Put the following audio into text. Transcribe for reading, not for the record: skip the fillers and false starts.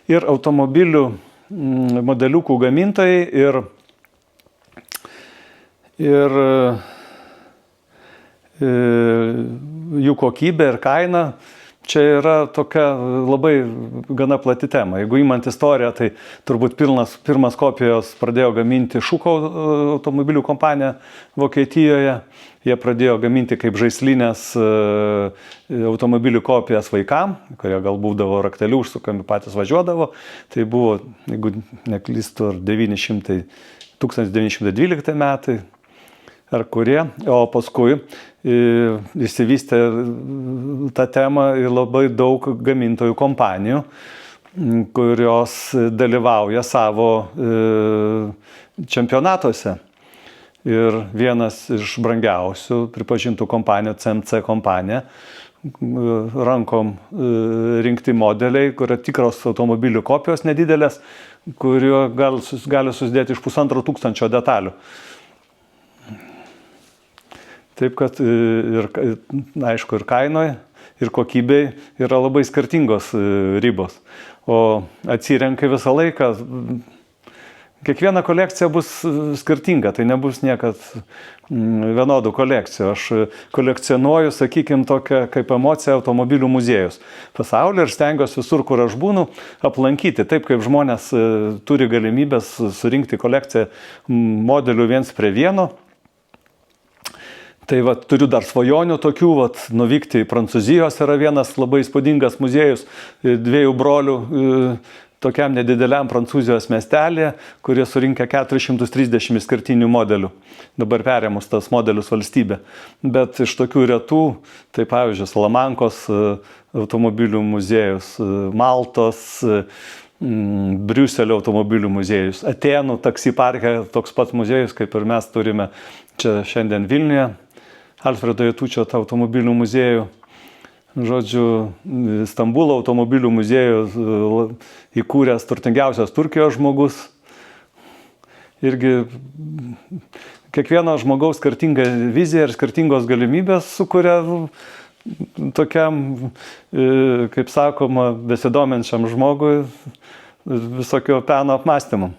ir automobilių modeliukų gamintojai ir jų kokybė ir kaina. Čia yra tokia labai gana plati tema. Jeigu imant istoriją, tai turbūt pirmas kopijos pradėjo gaminti Šuko automobilių kompanija Vokietijoje. Jie pradėjo gaminti kaip žaislinės automobilių kopijas vaikam, kurie gal būdavo raktelių užsukami, patys važiuodavo. Tai buvo, jeigu neklystu, 1912 metai. Ar kurie, o paskui įsivystė tą temą į labai daug gamintojų kompanijų, kurios dalyvauja savo čempionatuose. Ir vienas iš brangiausių pripažintų kompanijų, CMC kompanija, rankom rinkti modeliai, kurie tikros automobilių kopijos nedidelės, kurio gali susidėti iš 1500 detalių. Taip kad, aišku, ir kainoje, ir kokybei yra labai skirtingos ribos. O atsirenka visą laiką, kiekviena kolekcija bus skirtinga, tai nebus niekad vienodų kolekcijų. Aš kolekcionuoju, sakykime, tokią kaip emociją automobilių muziejus pasaulyje ir stengiuosi visur, kur aš būnu, aplankyti. Taip kaip žmonės turi galimybės surinkti kolekciją modelių viens prie vieno. Tai turiu dar svajonių tokių, nuvykti į Prancūzijos yra vienas labai įspūdingas muziejus dviejų brolių tokiam nedideliam Prancūzijos miestelėje, kurie surinkę 430 skirtinių modelių. Dabar perėmus tas modelius valstybė. Bet iš tokių retų, tai pavyzdžiui, Salamankos automobilių muziejus, Maltos, Briuselio automobilių muziejus, Atėnų taksi parke toks pats muziejus, kaip ir mes turime čia šiandien Vilniuje. Alfredo Jatučio automobilių muziejų. Žodžiu, Stambulo automobilių muziejų įkūręs turtingiausias Turkijos žmogus. Irgi kiekvieno žmogaus skirtinga vizija ir skirtingos galimybės sukuria tokiam, kaip sakoma, besidominčiam žmogui visokio peno apmąstymų.